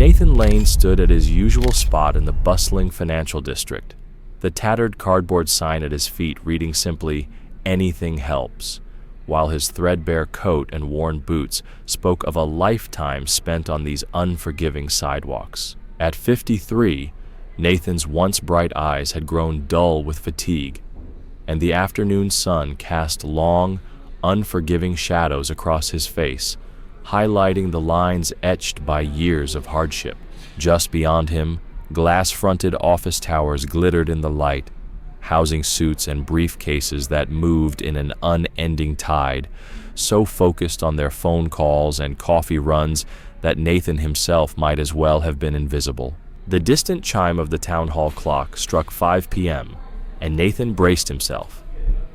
Nathan Lane stood at his usual spot in the bustling financial district, the tattered cardboard sign at his feet reading simply, "Anything helps," while his threadbare coat and worn boots spoke of a lifetime spent on these unforgiving sidewalks. At 53, Nathan's once bright eyes had grown dull with fatigue, and the afternoon sun cast long, unforgiving shadows across his face, highlighting the lines etched by years of hardship. Just beyond him, glass-fronted office towers glittered in the light, housing suits and briefcases that moved in an unending tide, so focused on their phone calls and coffee runs that Nathan himself might as well have been invisible. The distant chime of the town hall clock struck 5 p.m., and Nathan braced himself.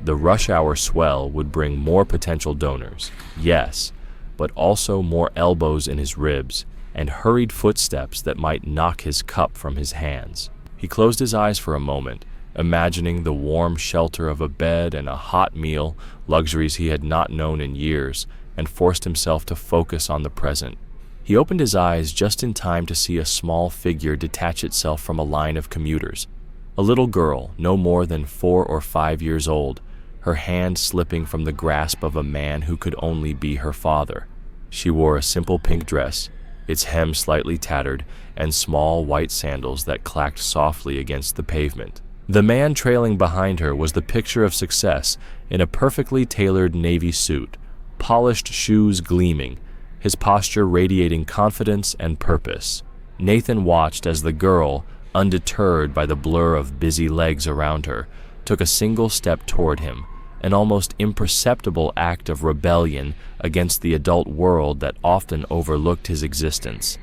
The rush hour swell would bring more potential donors, yes, but also more elbows in his ribs and hurried footsteps that might knock his cup from his hands. He closed his eyes for a moment, imagining the warm shelter of a bed and a hot meal, luxuries he had not known in years, and forced himself to focus on the present. He opened his eyes just in time to see a small figure detach itself from a line of commuters. A little girl, no more than 4 or 5 years old, her hand slipping from the grasp of a man who could only be her father. She wore a simple pink dress, its hem slightly tattered, and small white sandals that clacked softly against the pavement. The man trailing behind her was the picture of success in a perfectly tailored navy suit, polished shoes gleaming, his posture radiating confidence and purpose. Nathan watched as the girl, undeterred by the blur of busy legs around her, took a single step toward him, an almost imperceptible act of rebellion against the adult world that often overlooked his existence.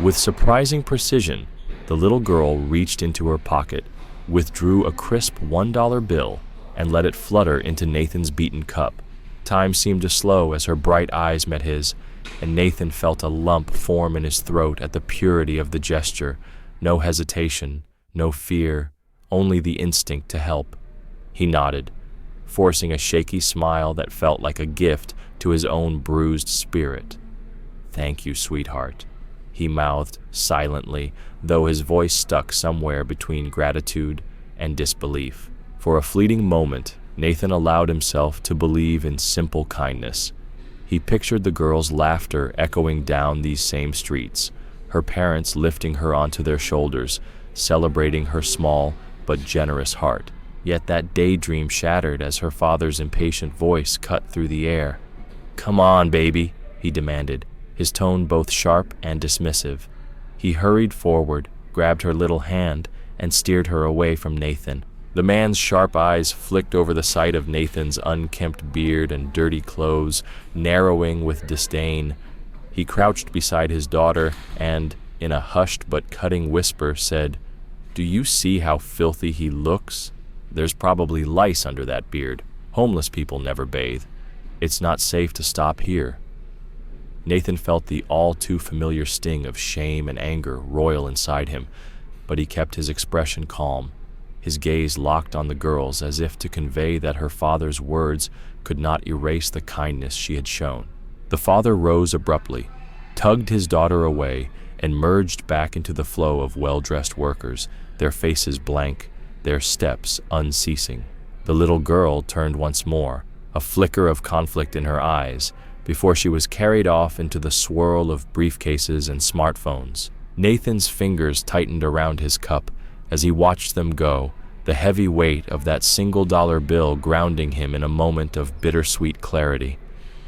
With surprising precision, the little girl reached into her pocket, withdrew a crisp $1 bill, and let it flutter into Nathan's beaten cup. Time seemed to slow as her bright eyes met his, and Nathan felt a lump form in his throat at the purity of the gesture. No hesitation, no fear, only the instinct to help. He nodded, forcing a shaky smile that felt like a gift to his own bruised spirit. "Thank you, sweetheart," he mouthed silently, though his voice stuck somewhere between gratitude and disbelief. For a fleeting moment, Nathan allowed himself to believe in simple kindness. He pictured the girl's laughter echoing down these same streets, her parents lifting her onto their shoulders, celebrating her small but generous heart. Yet that daydream shattered as her father's impatient voice cut through the air. "Come on, baby," he demanded, his tone both sharp and dismissive. He hurried forward, grabbed her little hand, and steered her away from Nathan. The man's sharp eyes flicked over the sight of Nathan's unkempt beard and dirty clothes, narrowing with disdain. He crouched beside his daughter and, in a hushed but cutting whisper, said, "Do you see how filthy he looks? There's probably lice under that beard. Homeless people never bathe. It's not safe to stop here." Nathan felt the all-too-familiar sting of shame and anger roil inside him, but he kept his expression calm, his gaze locked on the girl's as if to convey that her father's words could not erase the kindness she had shown. The father rose abruptly, tugged his daughter away, and merged back into the flow of well-dressed workers, their faces blank, their steps unceasing. The little girl turned once more, a flicker of conflict in her eyes, before she was carried off into the swirl of briefcases and smartphones. Nathan's fingers tightened around his cup as he watched them go, the heavy weight of that $1 bill grounding him in a moment of bittersweet clarity.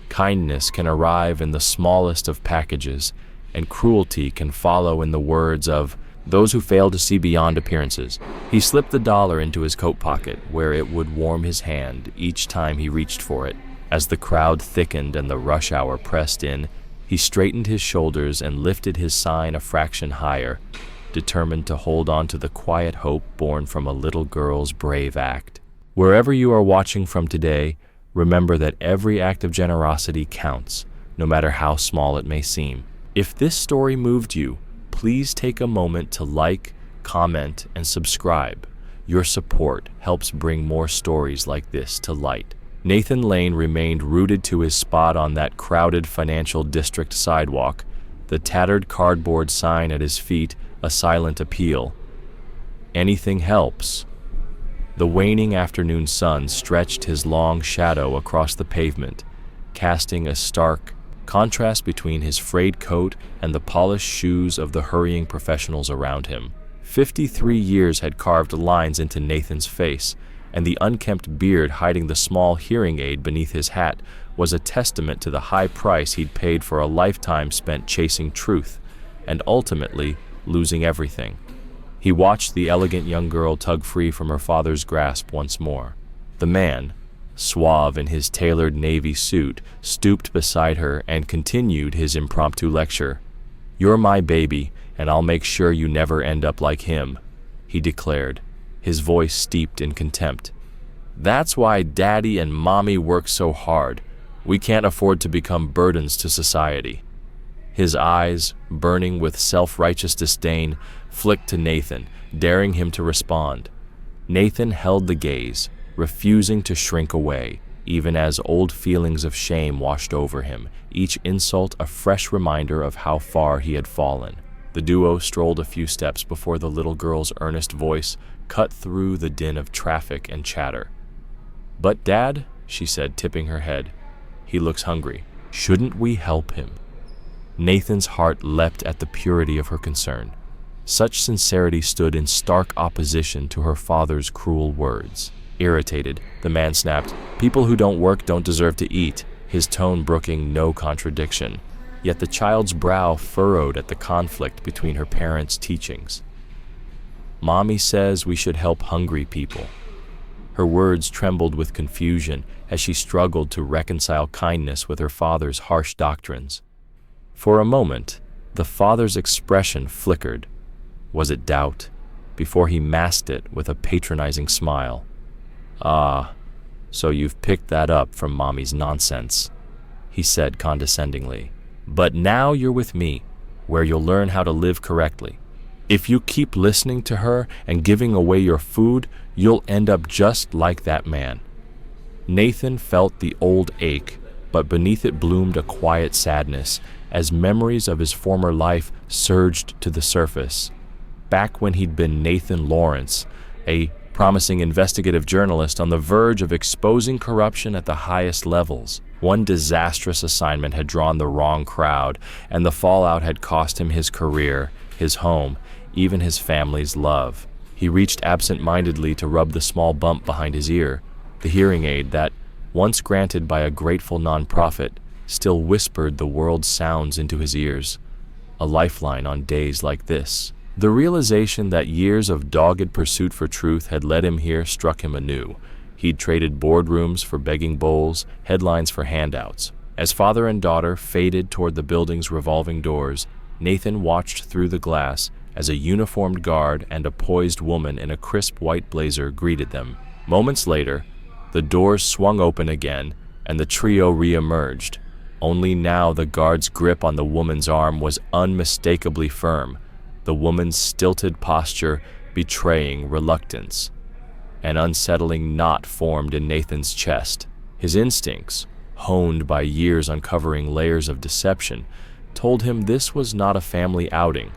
Kindness can arrive in the smallest of packages, and cruelty can follow in the words of those who fail to see beyond appearances. He slipped the dollar into his coat pocket, where it would warm his hand each time he reached for it. As the crowd thickened and the rush hour pressed in, he straightened his shoulders and lifted his sign a fraction higher, determined to hold on to the quiet hope born from a little girl's brave act. Wherever you are watching from today, remember that every act of generosity counts, no matter how small it may seem. If this story moved you, please take a moment to like, comment, and subscribe. Your support helps bring more stories like this to light. Nathan Lane remained rooted to his spot on that crowded financial district sidewalk, the tattered cardboard sign at his feet a silent appeal. Anything helps. The waning afternoon sun stretched his long shadow across the pavement, casting a stark contrast between his frayed coat and the polished shoes of the hurrying professionals around him. 53 years had carved lines into Nathan's face, and the unkempt beard hiding the small hearing aid beneath his hat was a testament to the high price he'd paid for a lifetime spent chasing truth, and ultimately losing everything. He watched the elegant young girl tug free from her father's grasp once more. The man, suave in his tailored navy suit, stooped beside her and continued his impromptu lecture. "You're my baby, and I'll make sure you never end up like him," he declared, his voice steeped in contempt. "That's why Daddy and Mommy work so hard. We can't afford to become burdens to society." His eyes, burning with self-righteous disdain, flicked to Nathan, daring him to respond. Nathan held the gaze, refusing to shrink away, even as old feelings of shame washed over him, each insult a fresh reminder of how far he had fallen. The duo strolled a few steps before the little girl's earnest voice cut through the din of traffic and chatter. "But Dad," she said, tipping her head, "he looks hungry. Shouldn't we help him?" Nathan's heart leapt at the purity of her concern. Such sincerity stood in stark opposition to her father's cruel words. Irritated, the man snapped, "People who don't work don't deserve to eat," his tone brooking no contradiction. Yet the child's brow furrowed at the conflict between her parents' teachings. "Mommy says we should help hungry people." Her words trembled with confusion as she struggled to reconcile kindness with her father's harsh doctrines. For a moment, the father's expression flickered. Was it doubt? Before he masked it with a patronizing smile. "Ah, so you've picked that up from Mommy's nonsense," he said condescendingly. "But now you're with me, where you'll learn how to live correctly. If you keep listening to her and giving away your food, you'll end up just like that man." Nathan felt the old ache, but beneath it bloomed a quiet sadness as memories of his former life surged to the surface. Back when he'd been Nathan Lawrence, a promising investigative journalist on the verge of exposing corruption at the highest levels. One disastrous assignment had drawn the wrong crowd, and the fallout had cost him his career, his home, even his family's love. He reached absent-mindedly to rub the small bump behind his ear. The hearing aid that, once granted by a grateful nonprofit, still whispered the world's sounds into his ears. A lifeline on days like this. The realization that years of dogged pursuit for truth had led him here struck him anew. He'd traded boardrooms for begging bowls, headlines for handouts. As father and daughter faded toward the building's revolving doors, Nathan watched through the glass as a uniformed guard and a poised woman in a crisp white blazer greeted them. Moments later, the doors swung open again, and the trio re-emerged. Only now the guard's grip on the woman's arm was unmistakably firm, the woman's stilted posture betraying reluctance. An unsettling knot formed in Nathan's chest. His instincts, honed by years uncovering layers of deception, told him this was not a family outing,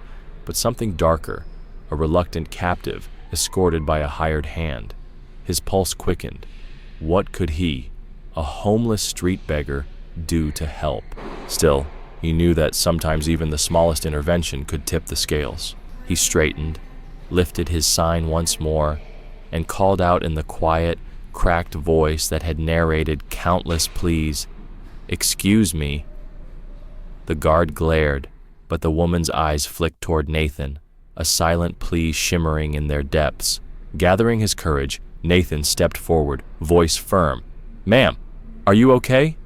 but something darker, a reluctant captive escorted by a hired hand. His pulse quickened. What could he, a homeless street beggar, do to help? Still, he knew that sometimes even the smallest intervention could tip the scales. He straightened, lifted his sign once more, and called out in the quiet, cracked voice that had narrated countless pleas, "Excuse me." The guard glared, but the woman's eyes flicked toward Nathan, a silent plea shimmering in their depths. Gathering his courage, Nathan stepped forward, voice firm. "Ma'am, are you okay?"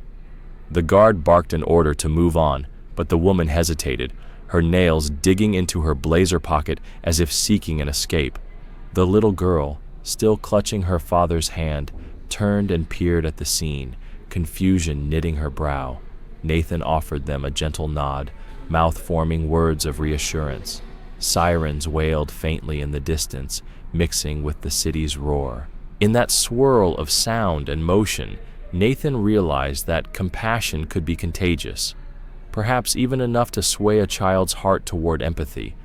The guard barked an order to move on, but the woman hesitated, her nails digging into her blazer pocket as if seeking an escape. The little girl, still clutching her father's hand, turned and peered at the scene, confusion knitting her brow. Nathan offered them a gentle nod, mouth-forming words of reassurance. Sirens wailed faintly in the distance, mixing with the city's roar. In that swirl of sound and motion, Nathan realized that compassion could be contagious. perhaps even enough to sway a child's heart toward empathy,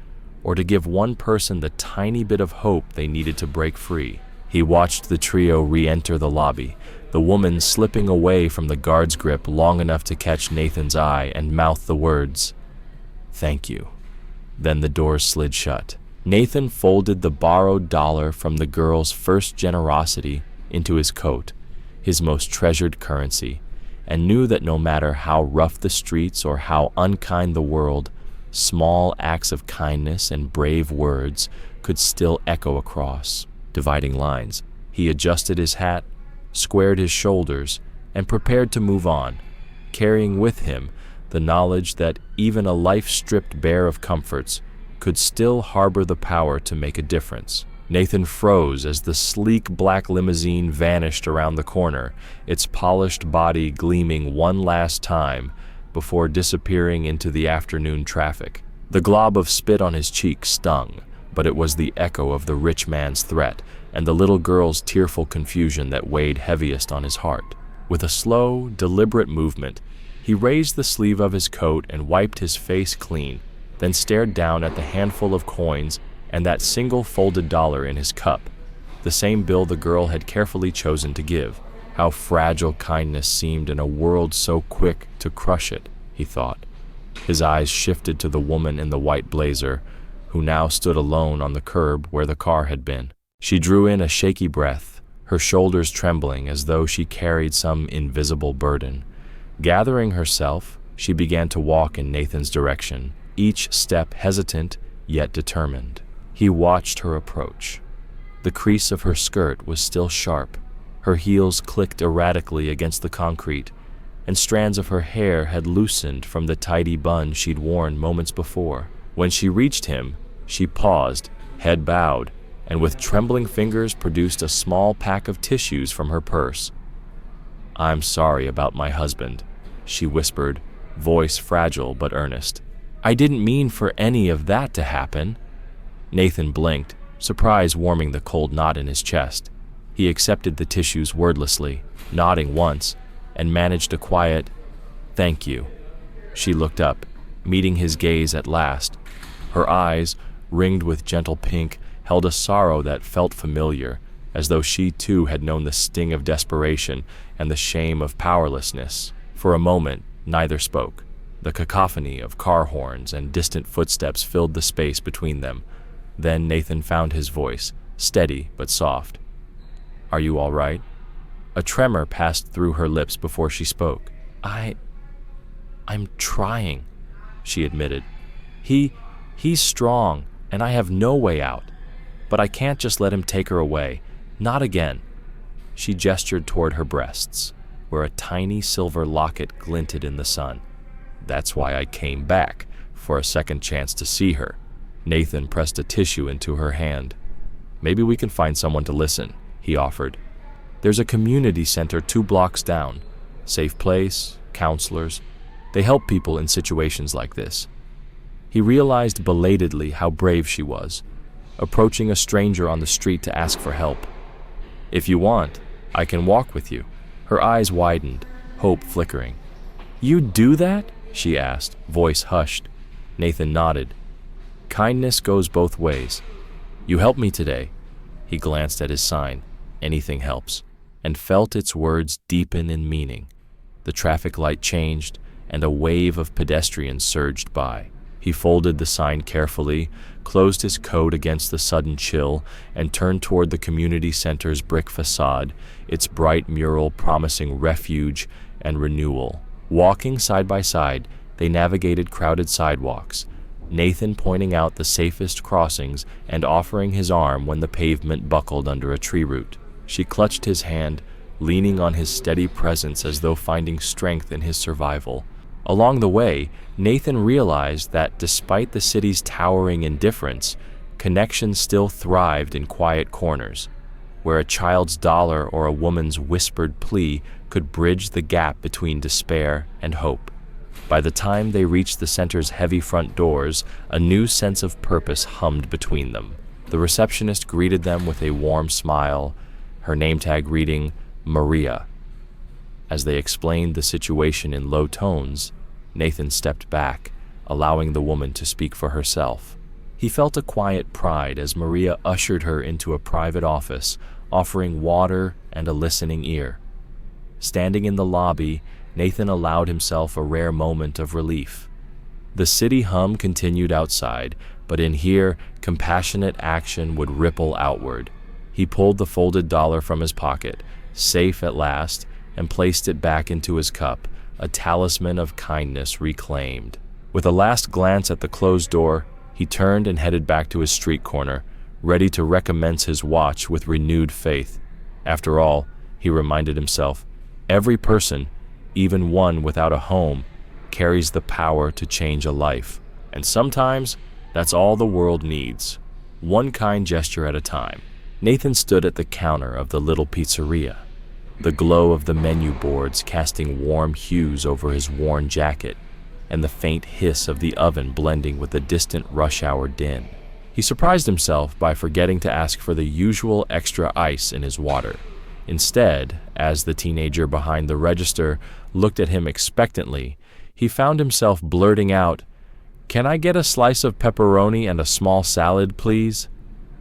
or to give one person the tiny bit of hope they needed to break free. He watched the trio re-enter the lobby, the woman slipping away from the guard's grip long enough to catch Nathan's eye and mouth the words, "Thank you." Then the doors slid shut. Nathan folded the borrowed dollar from the girl's first generosity into his coat, his most treasured currency, and knew that no matter how rough the streets or how unkind the world, small acts of kindness and brave words could still echo across dividing lines. He adjusted his hat, squared his shoulders, and prepared to move on, carrying with him the knowledge that even a life stripped bare of comforts could still harbor the power to make a difference. Nathan froze as the sleek black limousine vanished around the corner, its polished body gleaming one last time before disappearing into the afternoon traffic. The glob of spit on his cheek stung, but it was the echo of the rich man's threat and the little girl's tearful confusion that weighed heaviest on his heart. With a slow, deliberate movement, he raised the sleeve of his coat and wiped his face clean, then stared down at the handful of coins and that single folded dollar in his cup, the same bill the girl had carefully chosen to give. How fragile kindness seemed in a world so quick to crush it, he thought. His eyes shifted to the woman in the white blazer, who now stood alone on the curb where the car had been. She drew in a shaky breath, her shoulders trembling as though she carried some invisible burden. Gathering herself, she began to walk in Nathan's direction, each step hesitant yet determined. He watched her approach. The crease of her skirt was still sharp, her heels clicked erratically against the concrete, and strands of her hair had loosened from the tidy bun she'd worn moments before. When she reached him, she paused, head bowed, and with trembling fingers produced a small pack of tissues from her purse. "I'm sorry about my husband," she whispered, voice fragile but earnest. "I didn't mean for any of that to happen." Nathan blinked, surprise warming the cold knot in his chest. He accepted the tissues wordlessly, nodding once, and managed a quiet, "Thank you." She looked up, meeting his gaze at last. Her eyes, ringed with gentle pink, held a sorrow that felt familiar, as though she too had known the sting of desperation and the shame of powerlessness. For a moment, neither spoke. The cacophony of car horns and distant footsteps filled the space between them. Then Nathan found his voice, steady but soft. "Are you all right?" A tremor passed through her lips before she spoke. I'm trying," she admitted. He's strong, and I have no way out. But I can't just let him take her away. Not again." She gestured toward her breasts, where a tiny silver locket glinted in the sun. "That's why I came back, for a second chance to see her." Nathan pressed a tissue into her hand. "Maybe we can find someone to listen," he offered. "There's a community center 2 blocks down. Safe place, counselors. They help people in situations like this." He realized belatedly how brave she was, approaching a stranger on the street to ask for help. "If you want, I can walk with you." Her eyes widened, hope flickering. "You do that?" she asked, voice hushed. Nathan nodded. "Kindness goes both ways. You helped me today." He glanced at his sign, "Anything helps," and felt its words deepen in meaning. The traffic light changed, and a wave of pedestrians surged by. He folded the sign carefully, closed his coat against the sudden chill, and turned toward the community center's brick facade, its bright mural promising refuge and renewal. Walking side by side, they navigated crowded sidewalks, Nathan pointing out the safest crossings and offering his arm when the pavement buckled under a tree root. She clutched his hand, leaning on his steady presence as though finding strength in his survival. Along the way, Nathan realized that despite the city's towering indifference, connection still thrived in quiet corners, where a child's dollar or a woman's whispered plea could bridge the gap between despair and hope. By the time they reached the center's heavy front doors, a new sense of purpose hummed between them. The receptionist greeted them with a warm smile, her name tag reading, "Maria." As they explained the situation in low tones, Nathan stepped back, allowing the woman to speak for herself. He felt a quiet pride as Maria ushered her into a private office, offering water and a listening ear. Standing in the lobby, Nathan allowed himself a rare moment of relief. The city hum continued outside, but in here, compassionate action would ripple outward. He pulled the folded dollar from his pocket, safe at last, and placed it back into his cup, a talisman of kindness reclaimed. With a last glance at the closed door, he turned and headed back to his street corner, ready to recommence his watch with renewed faith. After all, he reminded himself, every person, even one without a home, carries the power to change a life. And sometimes, that's all the world needs, one kind gesture at a time. Nathan stood at the counter of the little pizzeria, the glow of the menu boards casting warm hues over his worn jacket, and the faint hiss of the oven blending with the distant rush hour din. He surprised himself by forgetting to ask for the usual extra ice in his water. Instead, as the teenager behind the register looked at him expectantly, he found himself blurting out, "Can I get a slice of pepperoni and a small salad, please?"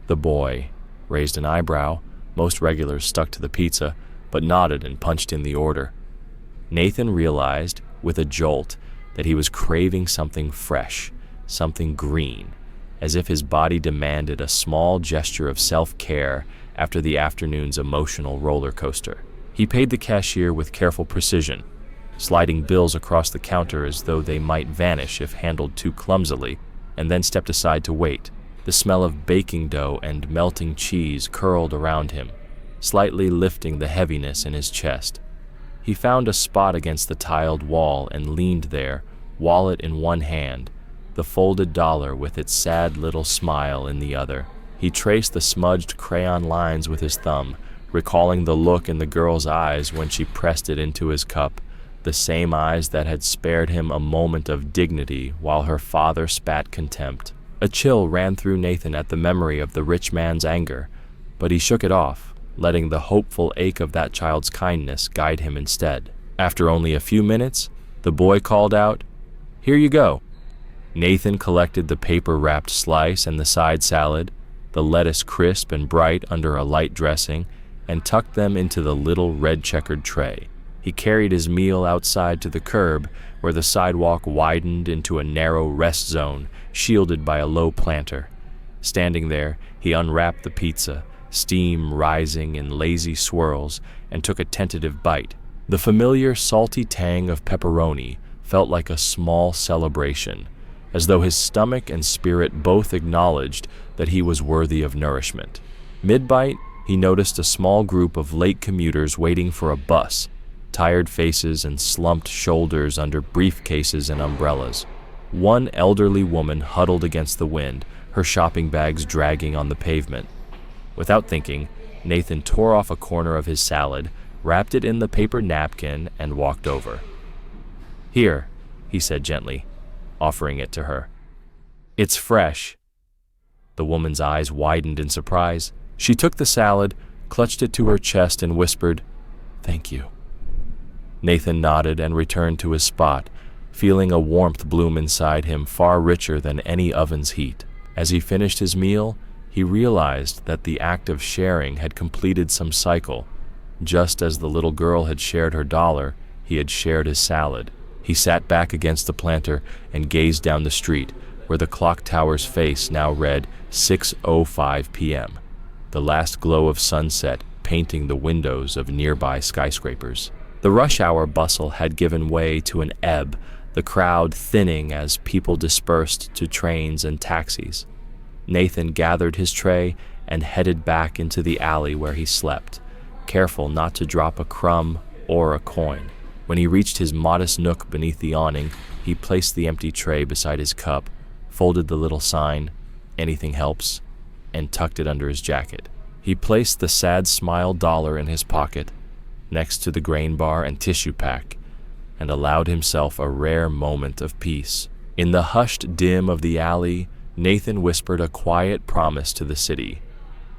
The boy raised an eyebrow. Most regulars stuck to the pizza, but nodded and punched in the order. Nathan realized, with a jolt, that he was craving something fresh, something green, as if his body demanded a small gesture of self-care after the afternoon's emotional roller coaster. He paid the cashier with careful precision, sliding bills across the counter as though they might vanish if handled too clumsily, and then stepped aside to wait. The smell of baking dough and melting cheese curled around him, slightly lifting the heaviness in his chest. He found a spot against the tiled wall and leaned there, wallet in one hand, the folded dollar with its sad little smile in the other. He traced the smudged crayon lines with his thumb, recalling the look in the girl's eyes when she pressed it into his cup, the same eyes that had spared him a moment of dignity while her father spat contempt. A chill ran through Nathan at the memory of the rich man's anger, but he shook it off, letting the hopeful ache of that child's kindness guide him instead. After only a few minutes, the boy called out, "Here you go." Nathan collected the paper-wrapped slice and the side salad, the lettuce crisp and bright under a light dressing, and tucked them into the little red-checkered tray. He carried his meal outside to the curb, where the sidewalk widened into a narrow rest zone, shielded by a low planter. Standing there, he unwrapped the pizza, steam rising in lazy swirls, and took a tentative bite. The familiar salty tang of pepperoni felt like a small celebration, as though his stomach and spirit both acknowledged that he was worthy of nourishment. Mid-bite, he noticed a small group of late commuters waiting for a bus, tired faces and slumped shoulders under briefcases and umbrellas. One elderly woman huddled against the wind, her shopping bags dragging on the pavement. Without thinking, Nathan tore off a corner of his salad, wrapped it in the paper napkin, and walked over. "Here," he said gently, offering it to her. "It's fresh." The woman's eyes widened in surprise. She took the salad, clutched it to her chest, and whispered, "Thank you." Nathan nodded and returned to his spot, feeling a warmth bloom inside him far richer than any oven's heat. As he finished his meal, he realized that the act of sharing had completed some cycle. Just as the little girl had shared her dollar, he had shared his salad. He sat back against the planter and gazed down the street, where the clock tower's face now read 6:05 p.m., the last glow of sunset painting the windows of nearby skyscrapers. The rush hour bustle had given way to an ebb, the crowd thinning as people dispersed to trains and taxis. Nathan gathered his tray and headed back into the alley where he slept, careful not to drop a crumb or a coin. When he reached his modest nook beneath the awning, he placed the empty tray beside his cup, folded the little sign, "Anything helps," and tucked it under his jacket. He placed the sad smile dollar in his pocket, next to the grain bar and tissue pack, and allowed himself a rare moment of peace. In the hushed dim of the alley, Nathan whispered a quiet promise to the city.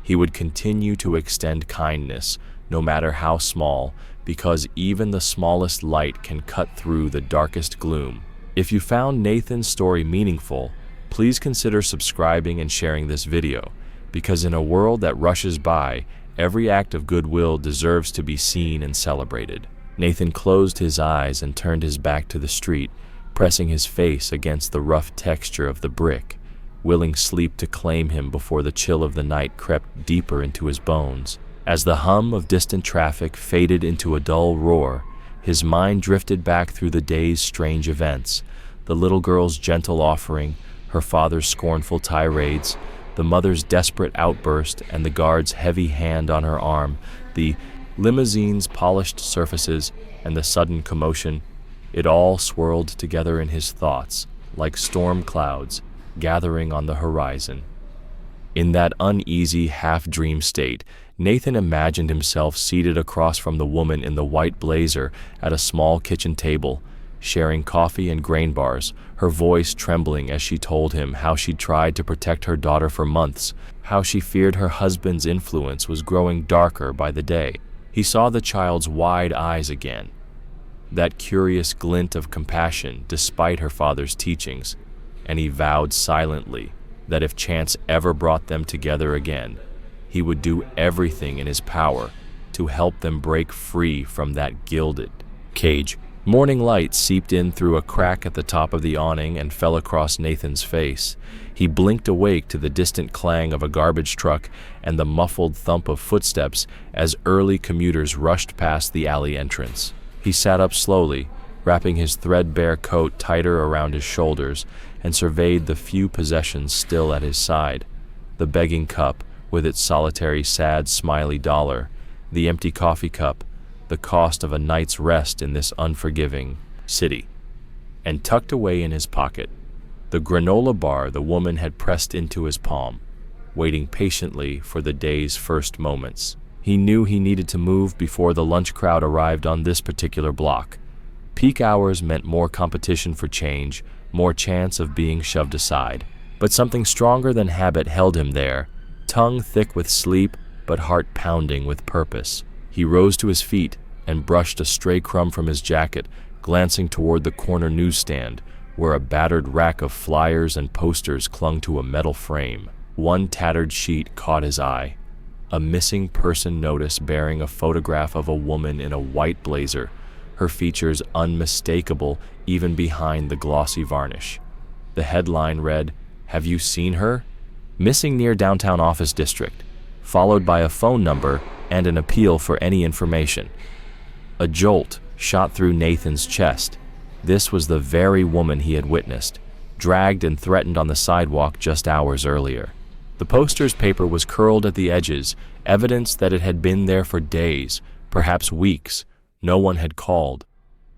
He would continue to extend kindness, no matter how small, because even the smallest light can cut through the darkest gloom. If you found Nathan's story meaningful, please consider subscribing and sharing this video, because in a world that rushes by, every act of goodwill deserves to be seen and celebrated. Nathan closed his eyes and turned his back to the street, pressing his face against the rough texture of the brick, willing sleep to claim him before the chill of the night crept deeper into his bones. As the hum of distant traffic faded into a dull roar, his mind drifted back through the day's strange events: the little girl's gentle offering, her father's scornful tirades, the mother's desperate outburst, and the guard's heavy hand on her arm, the limousine's polished surfaces, and the sudden commotion. It all swirled together in his thoughts, like storm clouds gathering on the horizon. In that uneasy, half-dream state, Nathan imagined himself seated across from the woman in the white blazer at a small kitchen table, sharing coffee and grain bars, her voice trembling as she told him how she'd tried to protect her daughter for months, how she feared her husband's influence was growing darker by the day. He saw the child's wide eyes again, that curious glint of compassion despite her father's teachings, and he vowed silently that if chance ever brought them together again, he would do everything in his power to help them break free from that gilded cage. Morning light seeped in through a crack at the top of the awning and fell across Nathan's face. He blinked awake to the distant clang of a garbage truck and the muffled thump of footsteps as early commuters rushed past the alley entrance. He sat up slowly, wrapping his threadbare coat tighter around his shoulders, and surveyed the few possessions still at his side: the begging cup with its solitary sad smiley dollar, the empty coffee cup, the cost of a night's rest in this unforgiving city. And tucked away in his pocket, the granola bar the woman had pressed into his palm, waiting patiently for the day's first moments. He knew he needed to move before the lunch crowd arrived on this particular block. Peak hours meant more competition for change, more chance of being shoved aside. But something stronger than habit held him there, tongue thick with sleep but heart pounding with purpose. He rose to his feet and brushed a stray crumb from his jacket, glancing toward the corner newsstand, where a battered rack of flyers and posters clung to a metal frame. One tattered sheet caught his eye: a missing person notice bearing a photograph of a woman in a white blazer, her features unmistakable even behind the glossy varnish. The headline read, "Have you seen her? Missing near downtown office district," followed by a phone number and an appeal for any information. A jolt shot through Nathan's chest. This was the very woman he had witnessed, dragged and threatened on the sidewalk just hours earlier. The poster's paper was curled at the edges, evidence that it had been there for days, perhaps weeks. No one had called.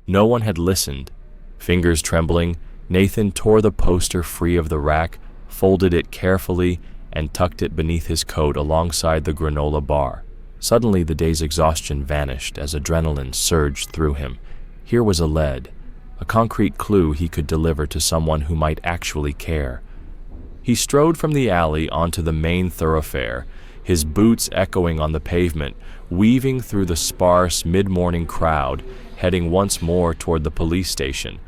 No one had listened. Fingers trembling, Nathan tore the poster free of the rack, folded it carefully, and tucked it beneath his coat alongside the granola bar. Suddenly the day's exhaustion vanished as adrenaline surged through him. Here was a lead, a concrete clue he could deliver to someone who might actually care. He strode from the alley onto the main thoroughfare, his boots echoing on the pavement, weaving through the sparse mid-morning crowd, heading once more toward the police station,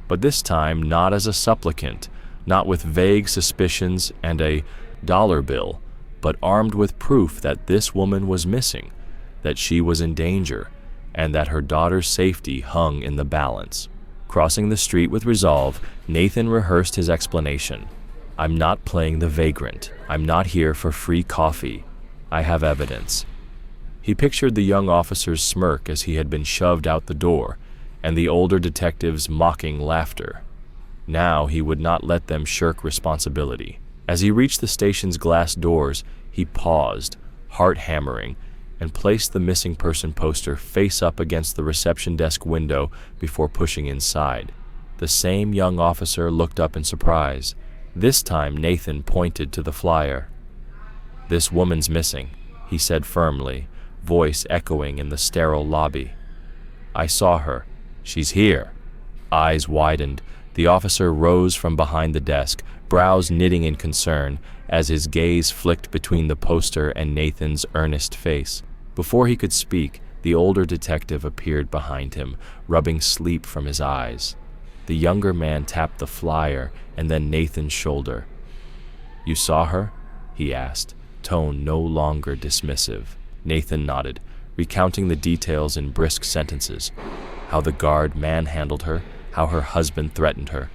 but this time not as a supplicant, not with vague suspicions and a dollar bill, but armed with proof that this woman was missing, that she was in danger, and that her daughter's safety hung in the balance. Crossing the street with resolve, Nathan rehearsed his explanation. "I'm not playing the vagrant. I'm not here for free coffee. I have evidence." He pictured the young officer's smirk as he had been shoved out the door, and the older detective's mocking laughter. Now he would not let them shirk responsibility. As he reached the station's glass doors, he paused, heart hammering, and placed the missing person poster face up against the reception desk window before pushing inside. The same young officer looked up in surprise. This time Nathan pointed to the flyer. "This woman's missing," he said firmly, voice echoing in the sterile lobby. "I saw her. She's here." Eyes widened. The officer rose from behind the desk, brows knitting in concern, as his gaze flicked between the poster and Nathan's earnest face. Before he could speak, the older detective appeared behind him, rubbing sleep from his eyes. The younger man tapped the flyer and then Nathan's shoulder. "You saw her?" he asked, tone no longer dismissive. Nathan nodded, recounting the details in brisk sentences. How the guard manhandled her, how her husband threatened her,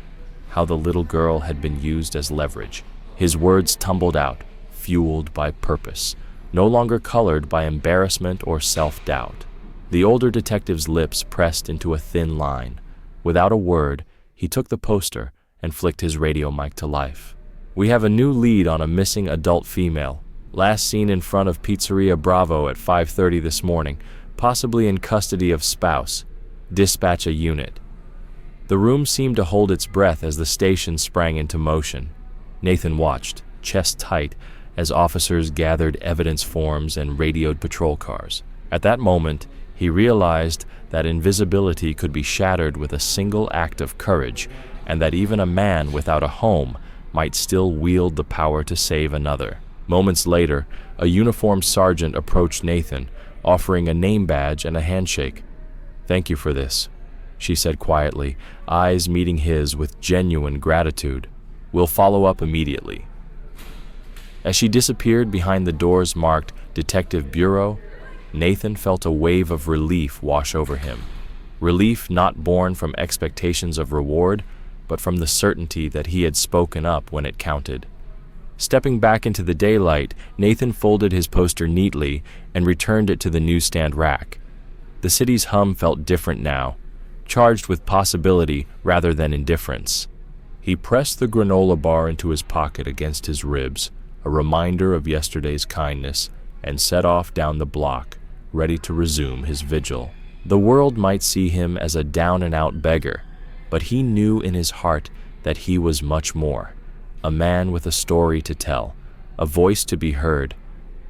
how the little girl had been used as leverage. His words tumbled out, fueled by purpose, no longer colored by embarrassment or self-doubt. The older detective's lips pressed into a thin line. Without a word, he took the poster and flicked his radio mic to life. "We have a new lead on a missing adult female. Last seen in front of Pizzeria Bravo at 5:30 this morning, possibly in custody of spouse. Dispatch a unit." The room seemed to hold its breath as the station sprang into motion. Nathan watched, chest tight, as officers gathered evidence forms and radioed patrol cars. At that moment, he realized that invisibility could be shattered with a single act of courage, and that even a man without a home might still wield the power to save another. Moments later, a uniformed sergeant approached Nathan, offering a name badge and a handshake. "Thank you for this," she said quietly, eyes meeting his with genuine gratitude. "We'll follow up immediately." As she disappeared behind the doors marked Detective Bureau, Nathan felt a wave of relief wash over him. Relief not born from expectations of reward, but from the certainty that he had spoken up when it counted. Stepping back into the daylight, Nathan folded his poster neatly and returned it to the newsstand rack. The city's hum felt different now, charged with possibility rather than indifference. He pressed the granola bar into his pocket against his ribs, a reminder of yesterday's kindness, and set off down the block, ready to resume his vigil. The world might see him as a down-and-out beggar, but he knew in his heart that he was much more. A man with a story to tell, a voice to be heard,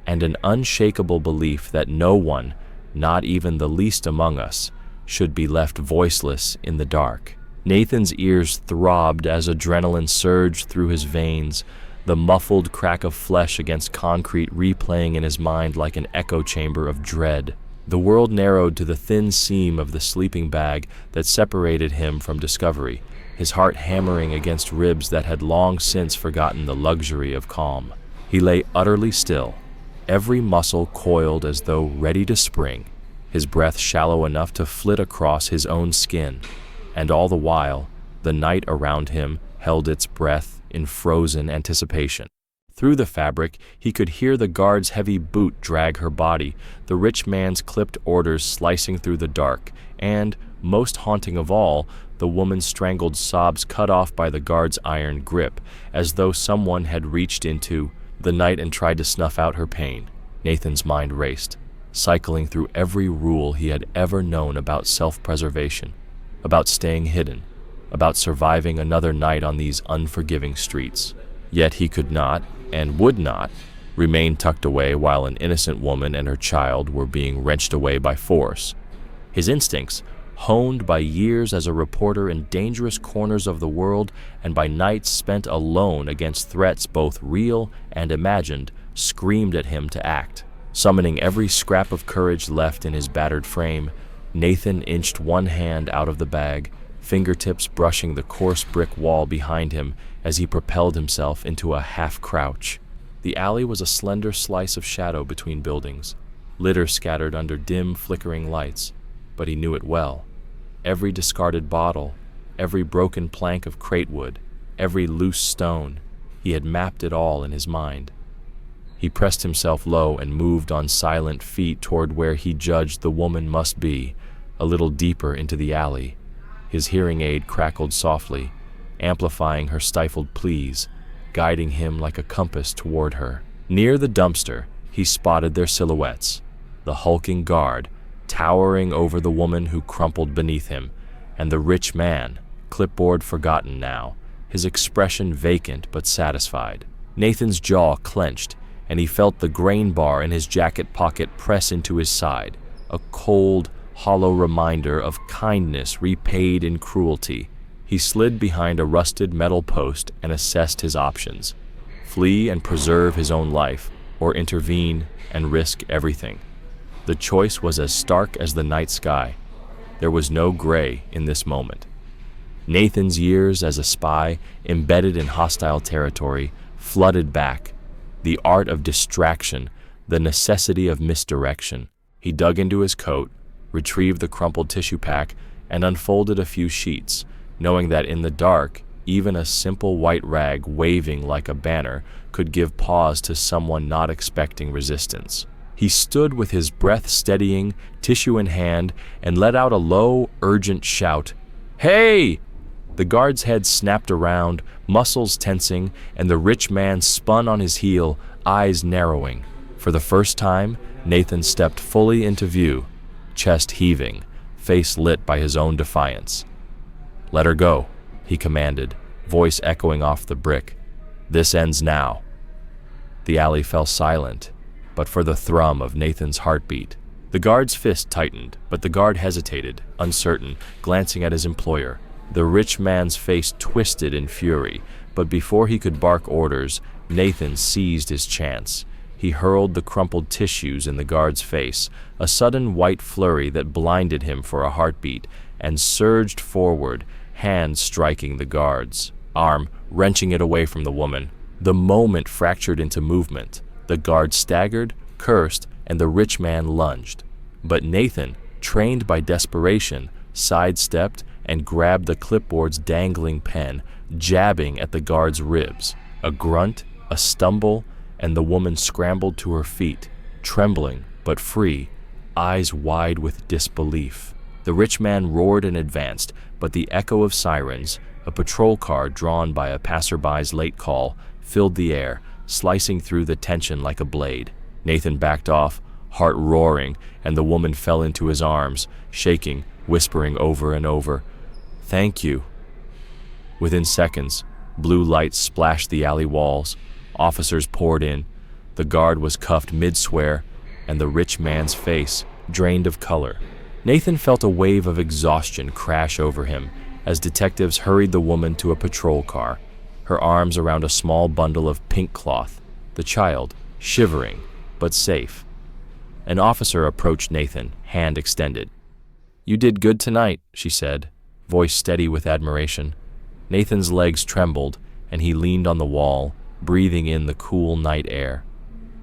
and an unshakable belief that no one, not even the least among us, should be left voiceless in the dark. Nathan's ears throbbed as adrenaline surged through his veins, the muffled crack of flesh against concrete replaying in his mind like an echo chamber of dread. The world narrowed to the thin seam of the sleeping bag that separated him from discovery, his heart hammering against ribs that had long since forgotten the luxury of calm. He lay utterly still, every muscle coiled as though ready to spring, his breath shallow enough to flit across his own skin, and all the while, the night around him held its breath in frozen anticipation. Through the fabric, he could hear the guard's heavy boot drag her body, the rich man's clipped orders slicing through the dark, and, most haunting of all, the woman's strangled sobs cut off by the guard's iron grip, as though someone had reached into the night and tried to snuff out her pain. Nathan's mind raced, cycling through every rule he had ever known about self-preservation, about staying hidden, about surviving another night on these unforgiving streets. Yet he could not, and would not, remain tucked away while an innocent woman and her child were being wrenched away by force. His instincts, honed by years as a reporter in dangerous corners of the world and by nights spent alone against threats both real and imagined, screamed at him to act. Summoning every scrap of courage left in his battered frame, Nathan inched one hand out of the bag, fingertips brushing the coarse brick wall behind him as he propelled himself into a half-crouch. The alley was a slender slice of shadow between buildings, litter scattered under dim, flickering lights, but he knew it well. Every discarded bottle, every broken plank of cratewood, every loose stone, he had mapped it all in his mind. He pressed himself low and moved on silent feet toward where he judged the woman must be, a little deeper into the alley. His hearing aid crackled softly, amplifying her stifled pleas, guiding him like a compass toward her. Near the dumpster, he spotted their silhouettes, the hulking guard, towering over the woman who crumpled beneath him, and the rich man, clipboard forgotten now, his expression vacant but satisfied. Nathan's jaw clenched, and he felt the grain bar in his jacket pocket press into his side, a cold, hollow reminder of kindness repaid in cruelty. He slid behind a rusted metal post and assessed his options: flee and preserve his own life, or intervene and risk everything. The choice was as stark as the night sky. There was no gray in this moment. Nathan's years as a spy, embedded in hostile territory, flooded back. The art of distraction, the necessity of misdirection. He dug into his coat, retrieved the crumpled tissue pack, and unfolded a few sheets, knowing that in the dark, even a simple white rag waving like a banner could give pause to someone not expecting resistance. He stood with his breath steadying, tissue in hand, and let out a low, urgent shout. "Hey!" The guard's head snapped around, muscles tensing, and the rich man spun on his heel, eyes narrowing. For the first time, Nathan stepped fully into view, chest heaving, face lit by his own defiance. "Let her go," he commanded, voice echoing off the brick. "This ends now." The alley fell silent, but for the thrum of Nathan's heartbeat. The guard's fist tightened, but the guard hesitated, uncertain, glancing at his employer. The rich man's face twisted in fury, but before he could bark orders, Nathan seized his chance. He hurled the crumpled tissues in the guard's face, a sudden white flurry that blinded him for a heartbeat, and surged forward, hand striking the guard's arm, wrenching it away from the woman. The moment fractured into movement. The guard staggered, cursed, and the rich man lunged. But Nathan, trained by desperation, sidestepped and grabbed the clipboard's dangling pen, jabbing at the guard's ribs. A grunt, a stumble, and the woman scrambled to her feet, trembling but free, eyes wide with disbelief. The rich man roared and advanced, but the echo of sirens, a patrol car drawn by a passerby's late call, filled the air, slicing through the tension like a blade. Nathan backed off, heart roaring, and the woman fell into his arms, shaking, whispering over and over, "Thank you." Within seconds, blue lights splashed the alley walls. Officers poured in. The guard was cuffed mid-swear, and the rich man's face drained of color. Nathan felt a wave of exhaustion crash over him as detectives hurried the woman to a patrol car, her arms around a small bundle of pink cloth, the child shivering but safe. An officer approached Nathan, hand extended. "You did good tonight," she said, voice steady with admiration. Nathan's legs trembled, and he leaned on the wall, breathing in the cool night air.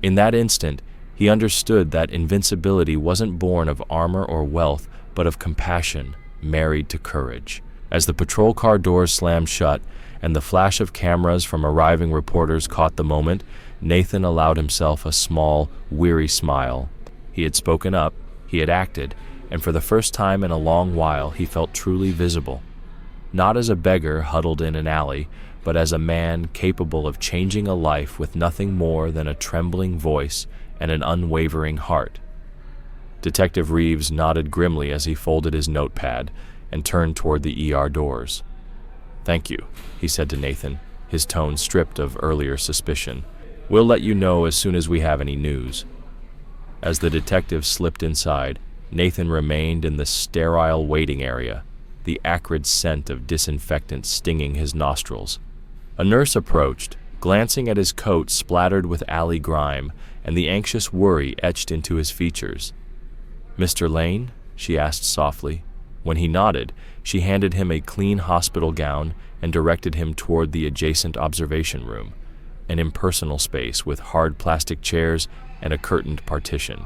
In that instant, he understood that invincibility wasn't born of armor or wealth, but of compassion married to courage. As the patrol car doors slammed shut and the flash of cameras from arriving reporters caught the moment, Nathan allowed himself a small, weary smile. He had spoken up, he had acted, and for the first time in a long while he felt truly visible. Not as a beggar huddled in an alley, but as a man capable of changing a life with nothing more than a trembling voice and an unwavering heart. Detective Reeves nodded grimly as he folded his notepad and turned toward the ER doors. "Thank you," he said to Nathan, his tone stripped of earlier suspicion. "We'll let you know as soon as we have any news." As the detective slipped inside, Nathan remained in the sterile waiting area, the acrid scent of disinfectant stinging his nostrils. A nurse approached, glancing at his coat splattered with alley grime and the anxious worry etched into his features. "Mr. Lane?" she asked softly. When he nodded, she handed him a clean hospital gown and directed him toward the adjacent observation room, an impersonal space with hard plastic chairs and a curtained partition.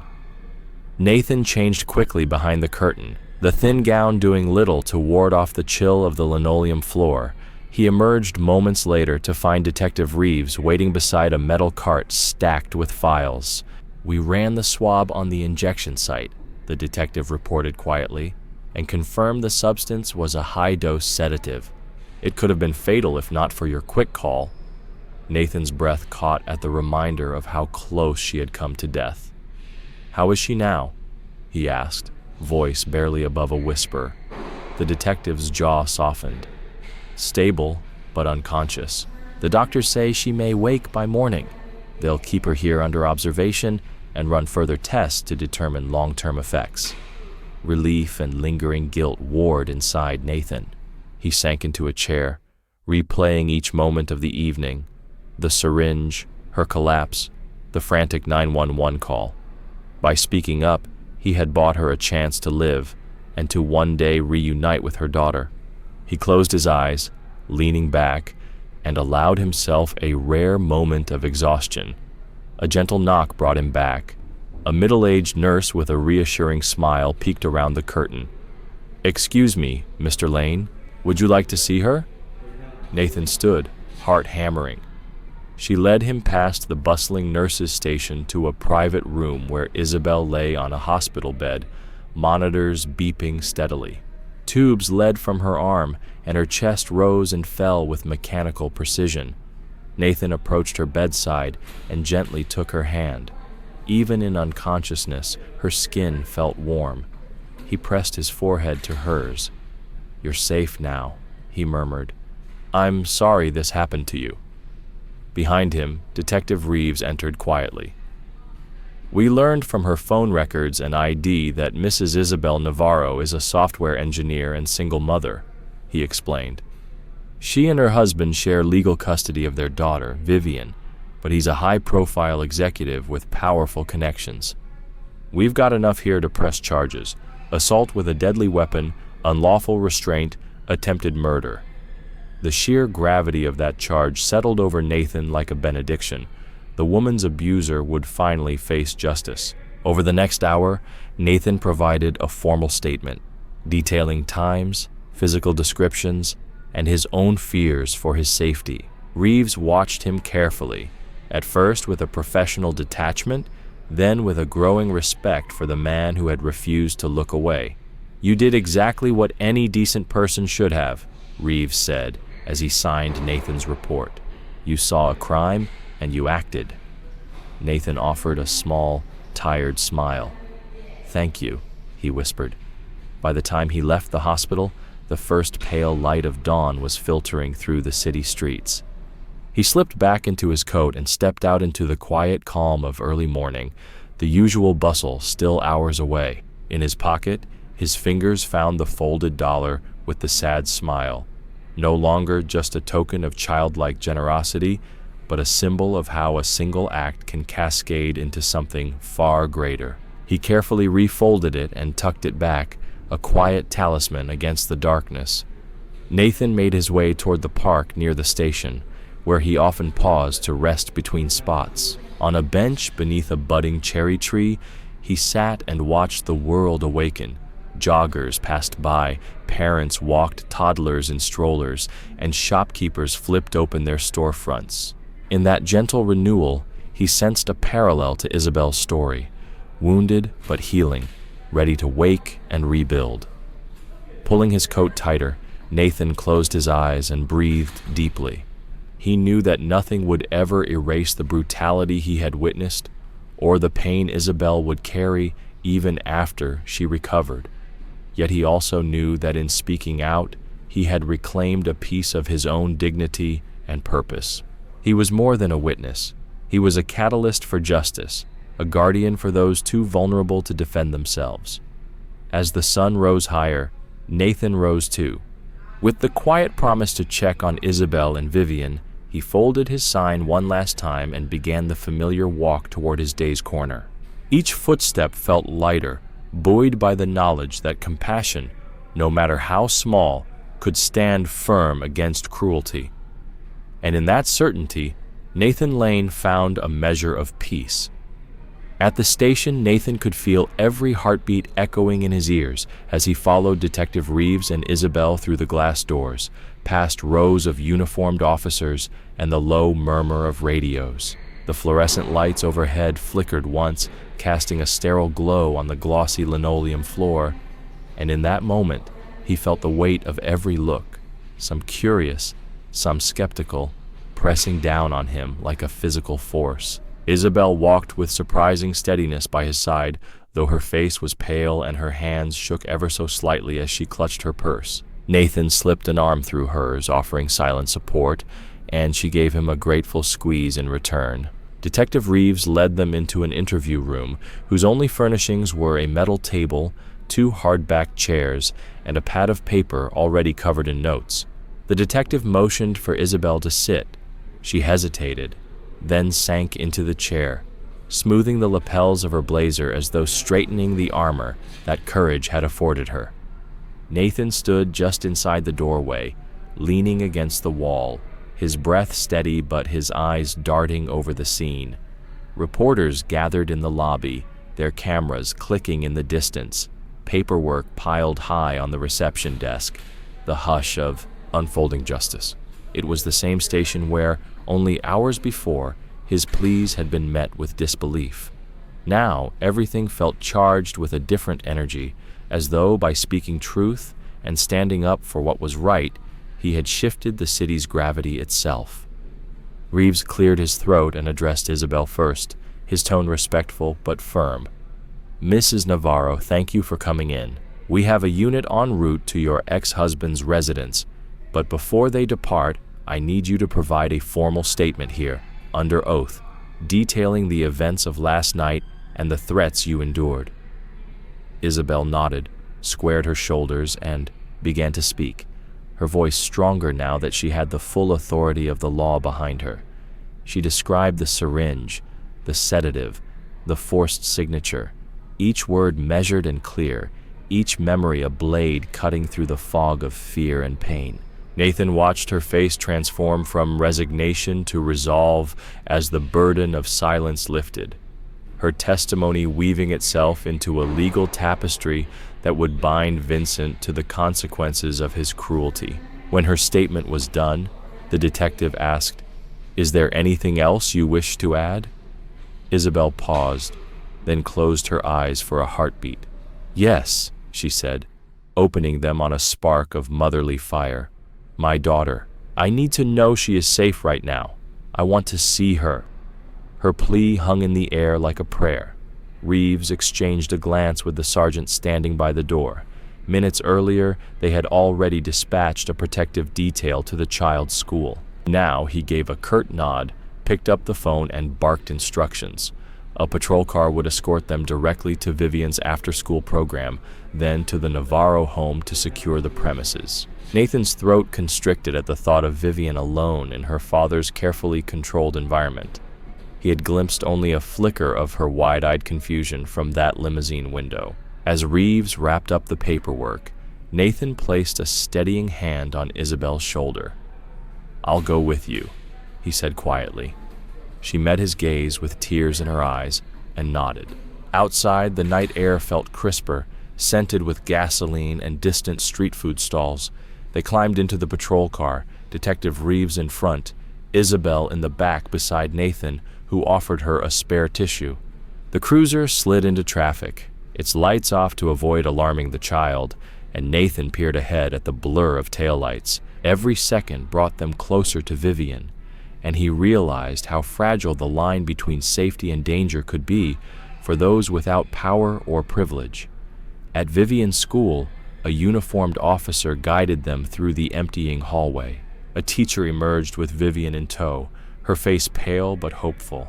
Nathan changed quickly behind the curtain, the thin gown doing little to ward off the chill of the linoleum floor. He emerged moments later to find Detective Reeves waiting beside a metal cart stacked with files. "We ran the swab on the injection site," the detective reported quietly, and confirmed the substance was a high-dose sedative. "It could have been fatal if not for your quick call." Nathan's breath caught at the reminder of how close she had come to death. "How is she now?" he asked, voice barely above a whisper. The detective's jaw softened. "Stable, but unconscious. The doctors say she may wake by morning. They'll keep her here under observation and run further tests to determine long-term effects." Relief and lingering guilt warred inside Nathan. He sank into a chair, replaying each moment of the evening, the syringe, her collapse, the frantic 911 call. By speaking up, he had bought her a chance to live and to one day reunite with her daughter. He closed his eyes, leaning back, and allowed himself a rare moment of exhaustion. A gentle knock brought him back. A middle-aged nurse with a reassuring smile peeked around the curtain. "Excuse me, Mr. Lane, would you like to see her?" Nathan stood, heart hammering. She led him past the bustling nurses' station to a private room where Isabel lay on a hospital bed, monitors beeping steadily. Tubes led from her arm, and her chest rose and fell with mechanical precision. Nathan approached her bedside and gently took her hand. Even in unconsciousness, her skin felt warm. He pressed his forehead to hers. "You're safe now," he murmured. "I'm sorry this happened to you." Behind him, Detective Reeves entered quietly. "We learned from her phone records and ID that Mrs. Isabel Navarro is a software engineer and single mother," he explained. "She and her husband share legal custody of their daughter, Vivian, but he's a high-profile executive with powerful connections. We've got enough here to press charges: assault with a deadly weapon, unlawful restraint, attempted murder." The sheer gravity of that charge settled over Nathan like a benediction. The woman's abuser would finally face justice. Over the next hour, Nathan provided a formal statement, detailing times, physical descriptions, and his own fears for his safety. Reeves watched him carefully, at first with a professional detachment, then with a growing respect for the man who had refused to look away. "You did exactly what any decent person should have," Reeves said as he signed Nathan's report. "You saw a crime, and you acted." Nathan offered a small, tired smile. "Thank you," he whispered. By the time he left the hospital, the first pale light of dawn was filtering through the city streets. He slipped back into his coat and stepped out into the quiet calm of early morning, the usual bustle still hours away. In his pocket, his fingers found the folded dollar with the sad smile. No longer just a token of childlike generosity, but a symbol of how a single act can cascade into something far greater. He carefully refolded it and tucked it back, a quiet talisman against the darkness. Nathan made his way toward the park near the station, where he often paused to rest between spots. On a bench beneath a budding cherry tree, he sat and watched the world awaken. Joggers passed by, parents walked toddlers in strollers, and shopkeepers flipped open their storefronts. In that gentle renewal, he sensed a parallel to Isabel's story, wounded but healing, ready to wake and rebuild. Pulling his coat tighter, Nathan closed his eyes and breathed deeply. He knew that nothing would ever erase the brutality he had witnessed, or the pain Isabel would carry even after she recovered. Yet he also knew that in speaking out, he had reclaimed a piece of his own dignity and purpose. He was more than a witness. He was a catalyst for justice, a guardian for those too vulnerable to defend themselves. As the sun rose higher, Nathan rose too. With the quiet promise to check on Isabel and Vivian, he folded his sign one last time and began the familiar walk toward his day's corner. Each footstep felt lighter, buoyed by the knowledge that compassion, no matter how small, could stand firm against cruelty. And in that certainty, Nathan Lane found a measure of peace. At the station, Nathan could feel every heartbeat echoing in his ears as he followed Detective Reeves and Isabel through the glass doors, past rows of uniformed officers and the low murmur of radios. The fluorescent lights overhead flickered once, casting a sterile glow on the glossy linoleum floor, and in that moment, he felt the weight of every look, some curious, some skeptical, pressing down on him like a physical force. Isabel walked with surprising steadiness by his side, though her face was pale and her hands shook ever so slightly as she clutched her purse. Nathan slipped an arm through hers, offering silent support, and she gave him a grateful squeeze in return. Detective Reeves led them into an interview room, whose only furnishings were a metal table, 2 hardback chairs, and a pad of paper already covered in notes. The detective motioned for Isabel to sit. She hesitated, then sank into the chair, smoothing the lapels of her blazer as though straightening the armor that courage had afforded her. Nathan stood just inside the doorway, leaning against the wall, his breath steady but his eyes darting over the scene. Reporters gathered in the lobby, their cameras clicking in the distance, paperwork piled high on the reception desk, the hush of unfolding justice. It was the same station where, only hours before, his pleas had been met with disbelief. Now, everything felt charged with a different energy, as though by speaking truth and standing up for what was right, he had shifted the city's gravity itself. Reeves cleared his throat and addressed Isabel first, his tone respectful but firm. "Mrs. Navarro, thank you for coming in. We have a unit en route to your ex-husband's residence, but before they depart, I need you to provide a formal statement here, under oath, detailing the events of last night and the threats you endured." Isabel nodded, squared her shoulders, and began to speak, her voice stronger now that she had the full authority of the law behind her. She described the syringe, the sedative, the forced signature, each word measured and clear, each memory a blade cutting through the fog of fear and pain. Nathan watched her face transform from resignation to resolve as the burden of silence lifted, her testimony weaving itself into a legal tapestry that would bind Vincent to the consequences of his cruelty. When her statement was done, the detective asked, "Is there anything else you wish to add?" Isabel paused, then closed her eyes for a heartbeat. "Yes," she said, opening them on a spark of motherly fire. "My daughter. I need to know she is safe right now. I want to see her." Her plea hung in the air like a prayer. Reeves exchanged a glance with the sergeant standing by the door. Minutes earlier, they had already dispatched a protective detail to the child's school. Now he gave a curt nod, picked up the phone, and barked instructions. A patrol car would escort them directly to Vivian's after-school program, then to the Navarro home to secure the premises. Nathan's throat constricted at the thought of Vivian alone in her father's carefully controlled environment. He had glimpsed only a flicker of her wide-eyed confusion from that limousine window. As Reeves wrapped up the paperwork, Nathan placed a steadying hand on Isabel's shoulder. "I'll go with you," he said quietly. She met his gaze with tears in her eyes and nodded. Outside, the night air felt crisper, scented with gasoline and distant street food stalls. They climbed into the patrol car, Detective Reeves in front, Isabel in the back beside Nathan, who offered her a spare tissue. The cruiser slid into traffic, its lights off to avoid alarming the child, and Nathan peered ahead at the blur of taillights. Every second brought them closer to Vivian, and he realized how fragile the line between safety and danger could be for those without power or privilege. At Vivian's school, a uniformed officer guided them through the emptying hallway. A teacher emerged with Vivian in tow, her face pale but hopeful.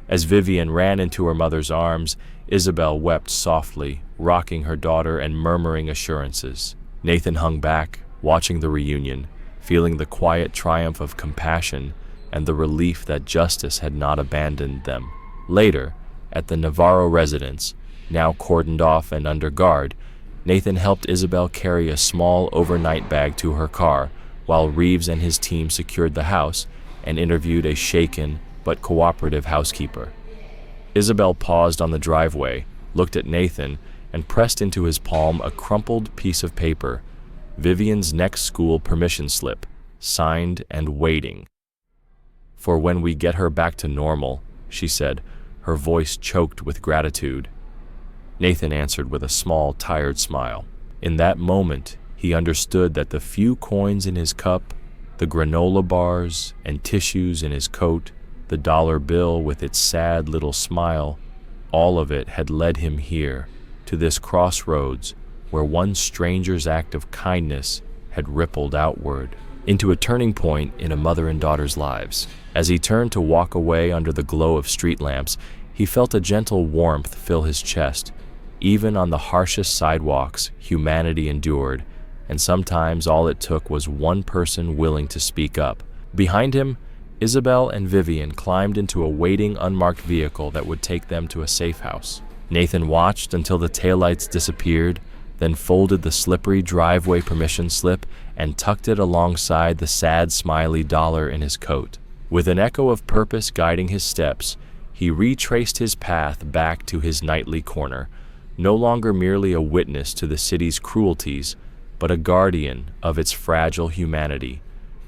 As Vivian ran into her mother's arms, Isabel wept softly, rocking her daughter and murmuring assurances. Nathan hung back, watching the reunion, feeling the quiet triumph of compassion and the relief that justice had not abandoned them. Later, at the Navarro residence, now cordoned off and under guard, Nathan helped Isabel carry a small overnight bag to her car, while Reeves and his team secured the house and interviewed a shaken but cooperative housekeeper. Isabel paused on the driveway, looked at Nathan, and pressed into his palm a crumpled piece of paper, Vivian's next school permission slip, signed and waiting. "For when we get her back to normal," she said, her voice choked with gratitude. Nathan answered with a small, tired smile. In that moment, he understood that the few coins in his cup, the granola bars and tissues in his coat, the dollar bill with its sad little smile, all of it had led him here, to this crossroads where one stranger's act of kindness had rippled outward, into a turning point in a mother and daughter's lives. As he turned to walk away under the glow of street lamps, he felt a gentle warmth fill his chest. Even on the harshest sidewalks, humanity endured, and sometimes all it took was one person willing to speak up. Behind him, Isabel and Vivian climbed into a waiting unmarked vehicle that would take them to a safe house. Nathan watched until the taillights disappeared, then folded the slippery driveway permission slip and tucked it alongside the sad, smiley dollar in his coat. With an echo of purpose guiding his steps, he retraced his path back to his nightly corner, no longer merely a witness to the city's cruelties, but a guardian of its fragile humanity,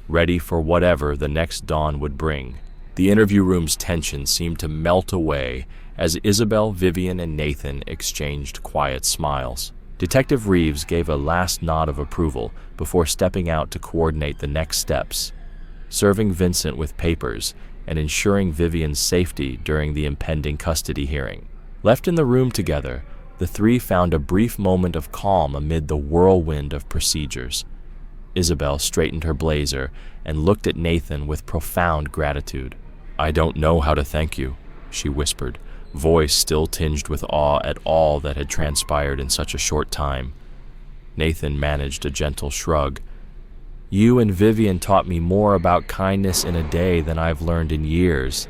ready for whatever the next dawn would bring. The interview room's tension seemed to melt away as Isabel, Vivian, and Nathan exchanged quiet smiles. Detective Reeves gave a last nod of approval before stepping out to coordinate the next steps, serving Vincent with papers and ensuring Vivian's safety during the impending custody hearing. Left in the room together, the three found a brief moment of calm amid the whirlwind of procedures. Isabel straightened her blazer and looked at Nathan with profound gratitude. "I don't know how to thank you," she whispered, voice still tinged with awe at all that had transpired in such a short time. Nathan managed a gentle shrug. "You and Vivian taught me more about kindness in a day than I've learned in years."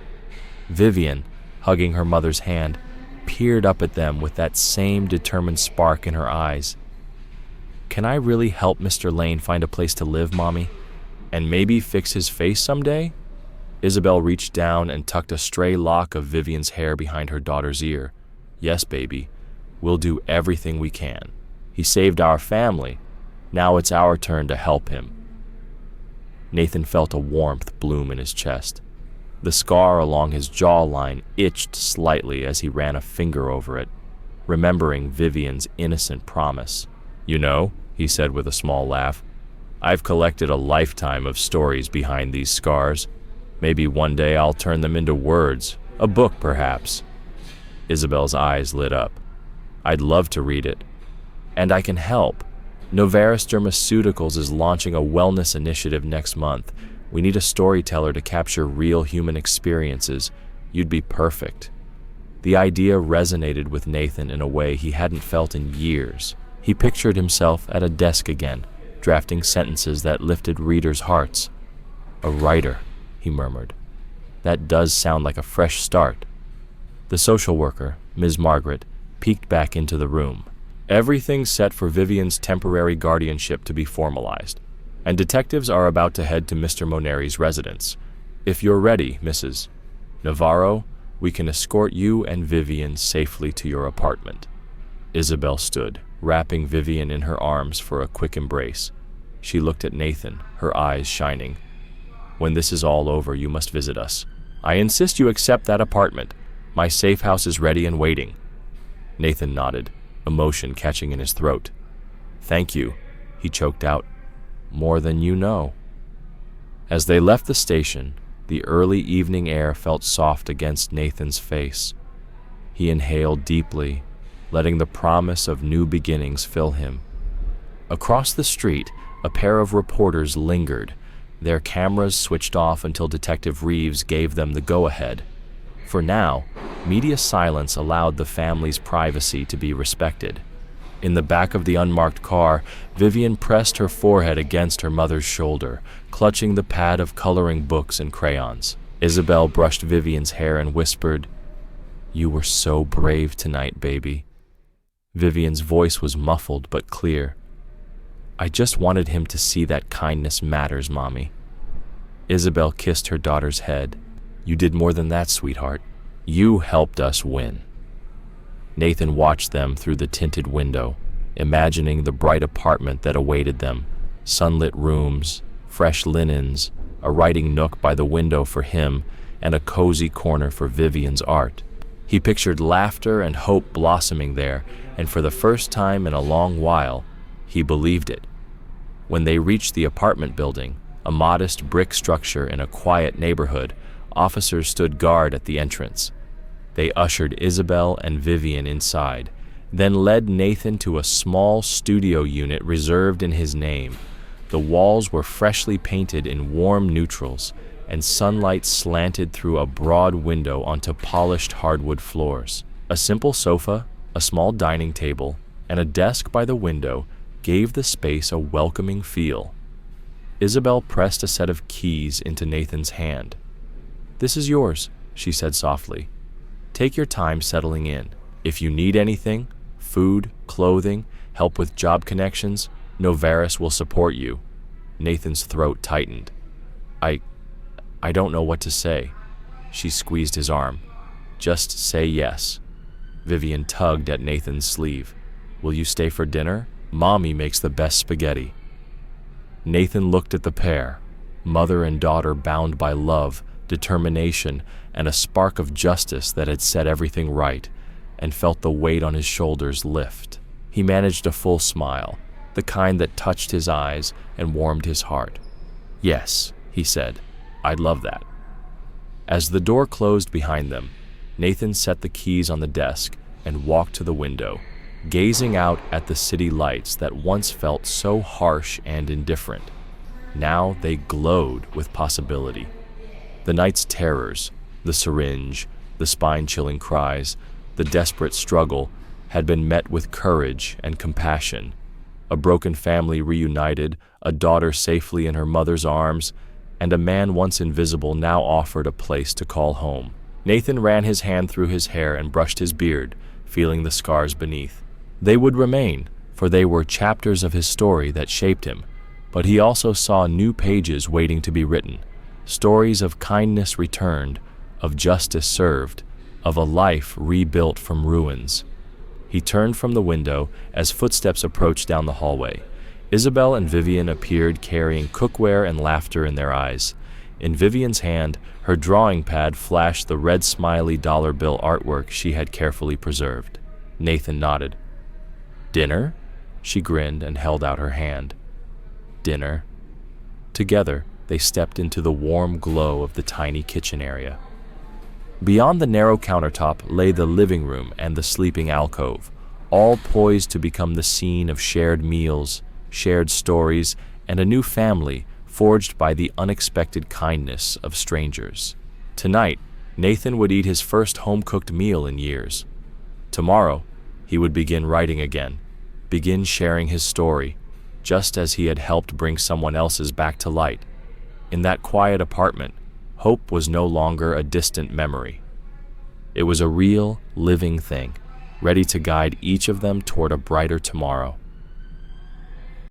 Vivian, hugging her mother's hand, peered up at them with that same determined spark in her eyes. "Can I really help Mr. Lane find a place to live, Mommy? And maybe fix his face someday?" Isabel reached down and tucked a stray lock of Vivian's hair behind her daughter's ear. "Yes, baby. We'll do everything we can. He saved our family. Now it's our turn to help him." Nathan felt a warmth bloom in his chest. The scar along his jawline itched slightly as he ran a finger over it, remembering Vivian's innocent promise. "You know," he said with a small laugh, "I've collected a lifetime of stories behind these scars. Maybe one day I'll turn them into words, a book perhaps." Isabel's eyes lit up. "I'd love to read it. And I can help. Novaris Dermaceuticals is launching a wellness initiative next month. We need a storyteller to capture real human experiences. You'd be perfect." The idea resonated with Nathan in a way he hadn't felt in years. He pictured himself at a desk again, drafting sentences that lifted readers' hearts. "A writer," he murmured. "That does sound like a fresh start." The social worker, Ms. Margaret, peeked back into the room. "Everything's set for Vivian's temporary guardianship to be formalized, and detectives are about to head to Mr. Moneri's residence. If you're ready, Mrs. Navarro, we can escort you and Vivian safely to your apartment." Isabel stood, wrapping Vivian in her arms for a quick embrace. She looked at Nathan, her eyes shining. "When this is all over, you must visit us. I insist you accept that apartment. My safe house is ready and waiting." Nathan nodded, emotion catching in his throat. "Thank you," he choked out. "More than you know." As they left the station, the early evening air felt soft against Nathan's face. He inhaled deeply, letting the promise of new beginnings fill him. Across the street, a pair of reporters lingered, their cameras switched off until Detective Reeves gave them the go-ahead. For now, media silence allowed the family's privacy to be respected. In the back of the unmarked car, Vivian pressed her forehead against her mother's shoulder, clutching the pad of coloring books and crayons. Isabel brushed Vivian's hair and whispered, "You were so brave tonight, baby." Vivian's voice was muffled but clear. "I just wanted him to see that kindness matters, Mommy." Isabel kissed her daughter's head. "You did more than that, sweetheart. You helped us win." Nathan watched them through the tinted window, imagining the bright apartment that awaited them, sunlit rooms, fresh linens, a writing nook by the window for him, and a cozy corner for Vivian's art. He pictured laughter and hope blossoming there, and for the first time in a long while, he believed it. When they reached the apartment building, a modest brick structure in a quiet neighborhood, officers stood guard at the entrance. They ushered Isabel and Vivian inside, then led Nathan to a small studio unit reserved in his name. The walls were freshly painted in warm neutrals, and sunlight slanted through a broad window onto polished hardwood floors. A simple sofa, a small dining table, and a desk by the window gave the space a welcoming feel. Isabel pressed a set of keys into Nathan's hand. "This is yours," she said softly. "Take your time settling in. If you need anything, food, clothing, help with job connections, Novaris will support you. Nathan's throat tightened. I don't know what to say. She squeezed his arm. Just say yes. Vivian tugged at Nathan's sleeve. Will you stay for dinner? Mommy makes the best spaghetti. Nathan looked at the pair, mother and daughter bound by love, determination, and a spark of justice that had set everything right, and felt the weight on his shoulders lift. He managed a full smile, the kind that touched his eyes and warmed his heart. Yes, he said, I'd love that. As the door closed behind them, Nathan set the keys on the desk and walked to the window, gazing out at the city lights that once felt so harsh and indifferent. Now they glowed with possibility. The night's terrors, the syringe, the spine-chilling cries, the desperate struggle, had been met with courage and compassion. A broken family reunited, a daughter safely in her mother's arms, and a man once invisible now offered a place to call home. Nathan ran his hand through his hair and brushed his beard, feeling the scars beneath. They would remain, for they were chapters of his story that shaped him, but he also saw new pages waiting to be written, stories of kindness returned, of justice served, of a life rebuilt from ruins. He turned from the window as footsteps approached down the hallway. Isabel and Vivian appeared carrying cookware and laughter in their eyes. In Vivian's hand, her drawing pad flashed the red smiley dollar bill artwork she had carefully preserved. Nathan nodded. Dinner? She grinned and held out her hand. Dinner. Together, they stepped into the warm glow of the tiny kitchen area. Beyond the narrow countertop lay the living room and the sleeping alcove, all poised to become the scene of shared meals, shared stories, and a new family forged by the unexpected kindness of strangers. Tonight, Nathan would eat his first home-cooked meal in years. Tomorrow, he would begin writing again, begin sharing his story, just as he had helped bring someone else's back to light. In that quiet apartment, hope was no longer a distant memory. It was a real, living thing, ready to guide each of them toward a brighter tomorrow.